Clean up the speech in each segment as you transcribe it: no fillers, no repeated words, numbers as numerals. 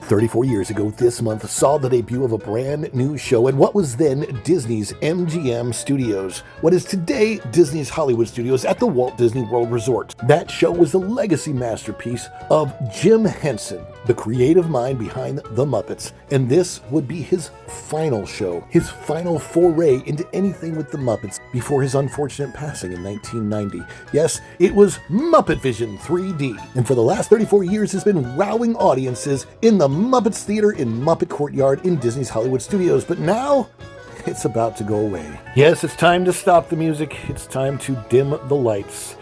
34 years ago this month saw the debut of a brand new show in what was then Disney's MGM Studios, what is today Disney's Hollywood Studios at the Walt Disney World Resort. That show was the legacy masterpiece of Jim Henson, the creative mind behind the Muppets, and this would be his final show, his final foray into anything with the Muppets before his unfortunate passing in 1990. Yes, it was Muppet Vision 3D, and for the last 34 years has been wowing audiences in the Muppets Theater in Muppet Courtyard in Disney's Hollywood Studios, but now it's about to go away. Yes, it's time to stop the music. It's time to dim the lights.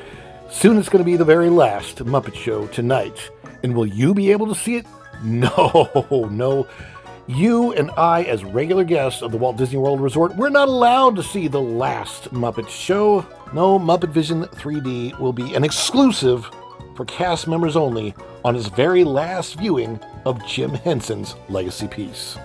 Soon it's going to be the very last Muppet show tonight. And will you be able to see it? No. You and I, as regular guests of the Walt Disney World Resort, we're not allowed to see the last Muppet show. No, Muppet Vision 3D will be an exclusive for cast members only on his very last viewing of Jim Henson's legacy piece.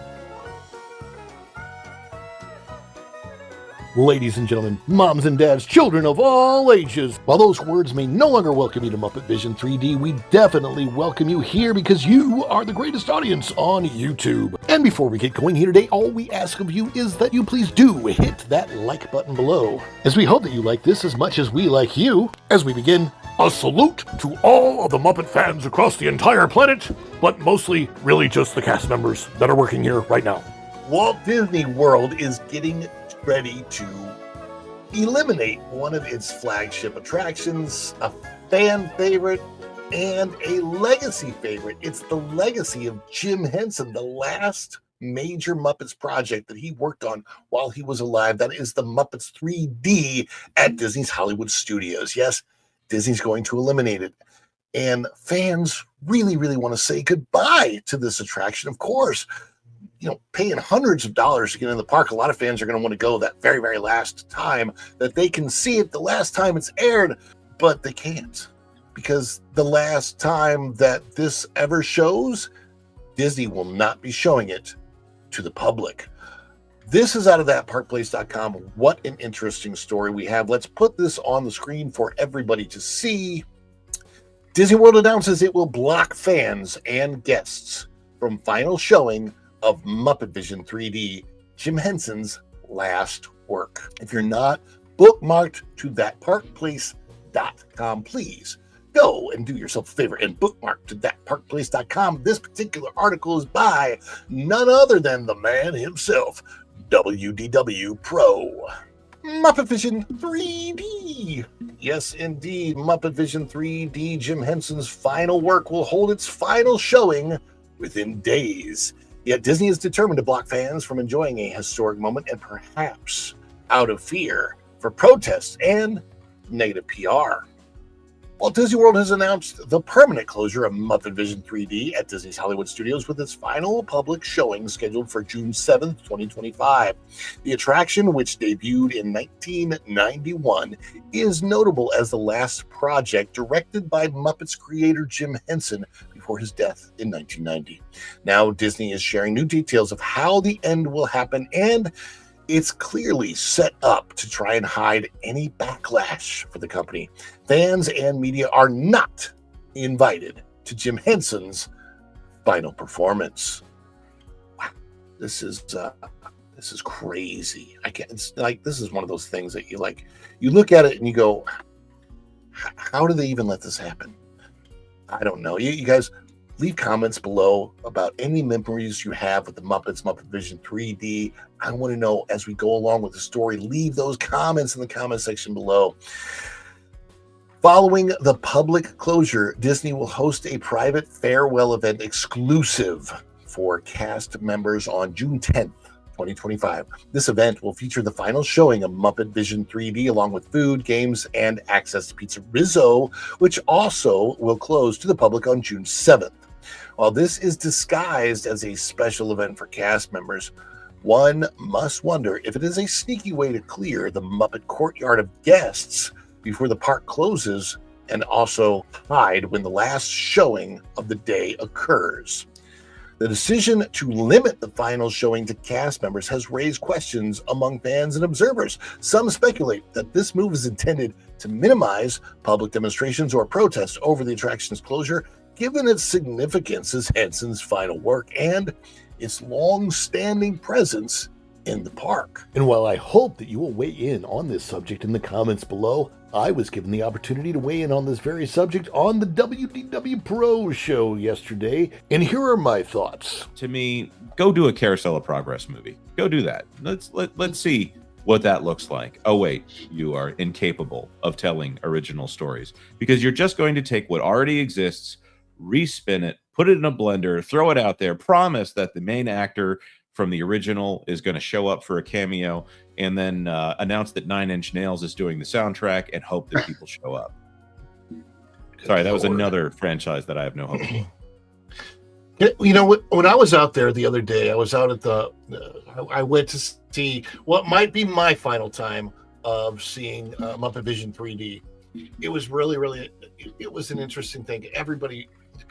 Ladies and gentlemen, moms and dads, children of all ages, while those words may no longer welcome you to Muppet Vision 3D, we definitely welcome you here because you are the greatest audience on YouTube. And before we get going here today, all we ask of you is that you please do hit that like button below, as we hope that you like this as much as we like you. As we begin, a salute to all of the Muppet fans across the entire planet, but mostly really just the cast members that are working here right now. Walt Disney World is getting ready to eliminate one of its flagship attractions, a fan favorite and a legacy favorite. It's the legacy of Jim Henson, the last major Muppets project that he worked on while he was alive. That is the Muppets 3D at Disney's Hollywood Studios. Yes, Disney's going to eliminate it. And fans really, really want to say goodbye to this attraction. Of course, paying hundreds of dollars to get in the park, a lot of fans are going to want to go that very, very last time that they can see it, the last time it's aired, but they can't, because the last time that this ever shows, Disney will not be showing it to the public. This is out of thatparkplace.com. What an interesting story we have. Let's put this on the screen for everybody to see. Disney World announces it will block fans and guests from final showing of Muppet Vision 3D, Jim Henson's last work. If you're not bookmarked to thatparkplace.com, please go and do yourself a favor and bookmark to thatparkplace.com. This particular article is by none other than the man himself, WDW Pro. Muppet Vision 3D. Yes, indeed, Muppet Vision 3D, Jim Henson's final work, will hold its final showing within days. Yet Disney is determined to block fans from enjoying a historic moment, and perhaps out of fear for protests and negative PR. Walt Disney World has announced the permanent closure of Muppet Vision 3D at Disney's Hollywood Studios, with its final public showing scheduled for June 7th, 2025. The attraction, which debuted in 1991, is notable as the last project directed by Muppets creator Jim Henson before his death in 1990. Now Disney is sharing new details of how the end will happen, and it's clearly set up to try and hide any backlash for the company. Fans and media are not invited to Jim Henson's final performance. Wow, this is crazy. It's like, this is one of those things that you look at it and you go, how do they even let this happen? I don't know. You guys leave comments below about any memories you have with the Muppets, Muppet Vision 3D. I want to know as we go along with the story. Leave those comments in the comment section below. Following the public closure, Disney will host a private farewell event exclusive for cast members on June 10th, 2025. This event will feature the final showing of Muppet Vision 3D, along with food, games, and access to Pizza Rizzo, which also will close to the public on June 7th. While this is disguised as a special event for cast members, one must wonder if it is a sneaky way to clear the Muppet Courtyard of guests before the park closes, and also hide when the last showing of the day occurs. The decision to limit the final showing to cast members has raised questions among fans and observers. Some speculate that this move is intended to minimize public demonstrations or protests over the attraction's closure, given its significance as Henson's final work and its long-standing presence in the park. And while I hope that you will weigh in on this subject in the comments below, I was given the opportunity to weigh in on this very subject on the WDW Pro show yesterday, and here are my thoughts. To me, go do a Carousel of Progress movie. Go do that. Let's see what that looks like. Oh wait, you are incapable of telling original stories because you're just going to take what already exists, respin it, put it in a blender, throw it out there, promise that the main actor from the original is going to show up for a cameo, and then announce that 9 Inch Nails is doing the soundtrack and hope that people show up. Sorry, that was another franchise that I have no hope for. You know, when I was out there the other day, I was out at I went to see what might be my final time of seeing Muppet Vision 3D. It was really, it was an interesting thing.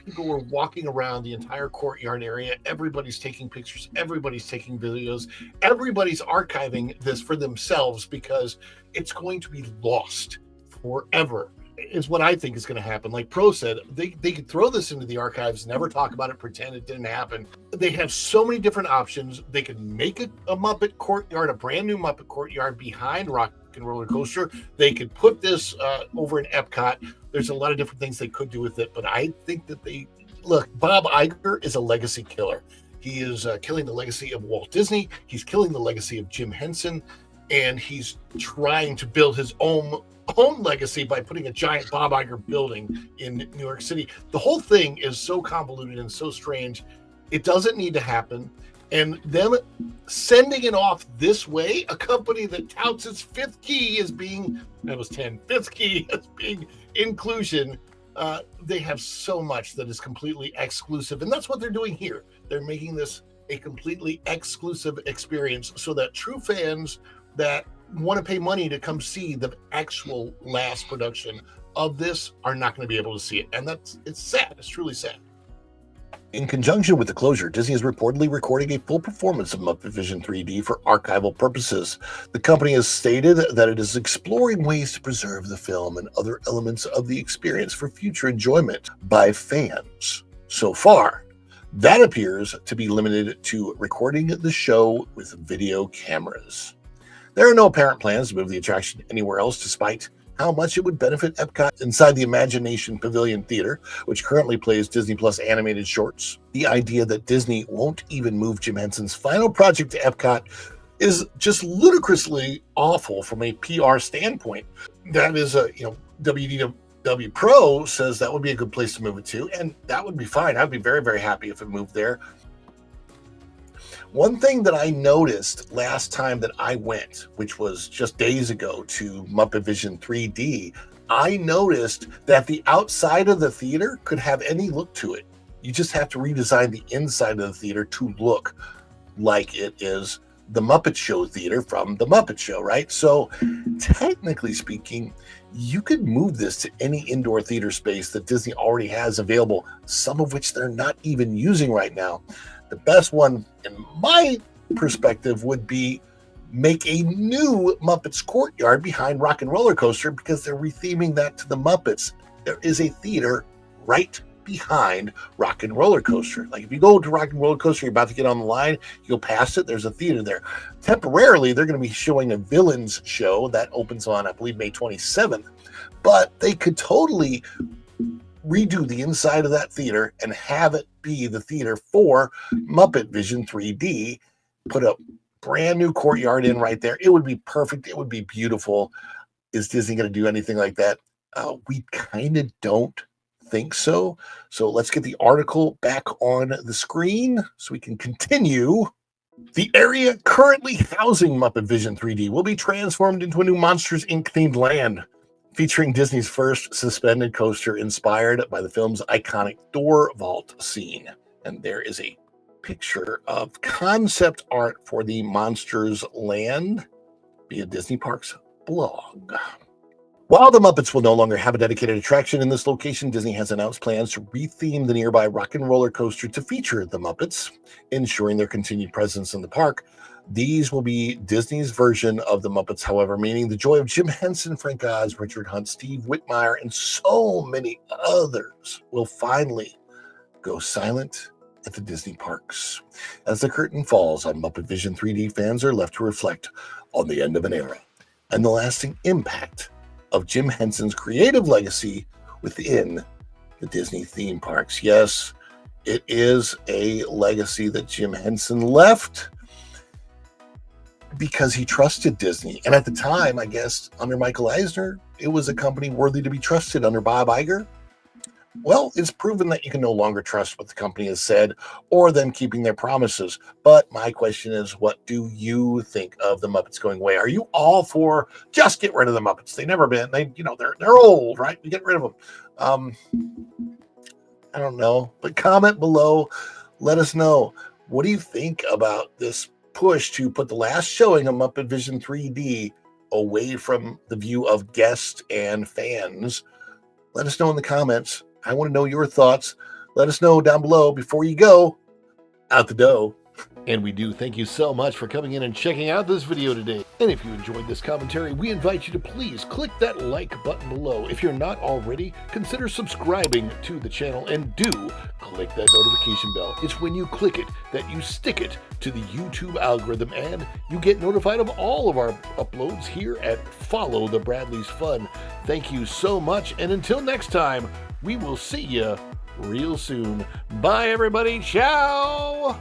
People were walking around the entire courtyard area. Everybody's taking pictures. Everybody's taking videos. Everybody's archiving this for themselves because it's going to be lost forever. Is what I think is going to happen. Like Pro said, they could throw this into the archives, never talk about it, pretend it didn't happen. They have so many different options. They could make a Muppet courtyard, a brand new Muppet courtyard behind Rock and Roller Coaster. They could put this over in Epcot. There's a lot of different things they could do with it, but I think that Bob Iger is a legacy killer. He is killing the legacy of Walt Disney. He's killing the legacy of Jim Henson, and he's trying to build his own legacy by putting a giant Bob Iger building in New York City. The whole thing is so convoluted and so strange. It doesn't need to happen. And them sending it off this way, a company that touts its fifth key as being, fifth key as being inclusion, they have so much that is completely exclusive. And that's what they're doing here. They're making this a completely exclusive experience so that true fans that want to pay money to come see the actual last production of this are not going to be able to see it. And it's sad. It's truly sad. In conjunction with the closure, Disney is reportedly recording a full performance of Muppet Vision 3D for archival purposes. The company has stated that it is exploring ways to preserve the film and other elements of the experience for future enjoyment by fans. So far, that appears to be limited to recording the show with video cameras. There are no apparent plans to move the attraction anywhere else, despite how much it would benefit Epcot inside the Imagination Pavilion Theater, which currently plays Disney Plus animated shorts. The idea that Disney won't even move Jim Henson's final project to Epcot is just ludicrously awful from a PR standpoint. That is WDW Pro says that would be a good place to move it to, and that would be fine. I'd be very, very happy if it moved there. One thing that I noticed last time that I went, which was just days ago to Muppet Vision 3D, I noticed that the outside of the theater could have any look to it. You just have to redesign the inside of the theater to look like it is the Muppet Show theater from the Muppet Show, right? So technically speaking, you could move this to any indoor theater space that Disney already has available, some of which they're not even using right now. The best one, in my perspective, would be make a new Muppets courtyard behind Rock and Roller Coaster because they're retheming that to the Muppets. There is a theater right behind Rock and Roller Coaster. Like if you go to Rock and Roller Coaster, you're about to get on the line, you go past it, there's a theater there. Temporarily, they're going to be showing a Villains show that opens on, I believe, May 27th. But they could totally redo the inside of that theater and have it be the theater for Muppet Vision 3D. Put a brand new courtyard in right there. It would be perfect. It would be beautiful. Is Disney going to do anything like that? We kind of don't think so. So let's get the article back on the screen so we can continue. The area currently housing Muppet Vision 3D will be transformed into a new Monsters, Inc. themed land, featuring Disney's first suspended coaster inspired by the film's iconic door vault scene. And there is a picture of concept art for the Monsters Land via Disney Parks blog. While the Muppets will no longer have a dedicated attraction in this location, Disney has announced plans to retheme the nearby Rock and Roller Coaster to feature the Muppets, ensuring their continued presence in the park. These will be Disney's version of the Muppets, however, meaning the joy of Jim Henson, Frank Oz, Richard Hunt, Steve Whitmire, and so many others will finally go silent at the Disney parks. As the curtain falls on Muppet Vision 3D, fans are left to reflect on the end of an era and the lasting impact of Jim Henson's creative legacy within the Disney theme parks. Yes, it is a legacy that Jim Henson left because he trusted Disney. And at the time, I guess, under Michael Eisner, it was a company worthy to be trusted. Under Bob Iger, well, it's proven that you can no longer trust what the company has said or them keeping their promises. But my question is, what do you think of the Muppets going away? Are you all for just get rid of the Muppets? They've never been. They're old, right? We get rid of them. I don't know. But comment below. Let us know. What do you think about this push to put the last showing of Muppet Vision 3D away from the view of guests and fans? Let us know in the comments. I want to know your thoughts. Let us know down below before you go out the door. And we do thank you so much for coming in and checking out this video today. And if you enjoyed this commentary, we invite you to please click that like button below. If you're not already, consider subscribing to the channel and do click that notification bell. It's when you click it that you stick it to the YouTube algorithm and you get notified of all of our uploads here at Follow the Bradley's Fun. Thank you so much, and until next time, we will see you real soon. Bye, everybody. Ciao.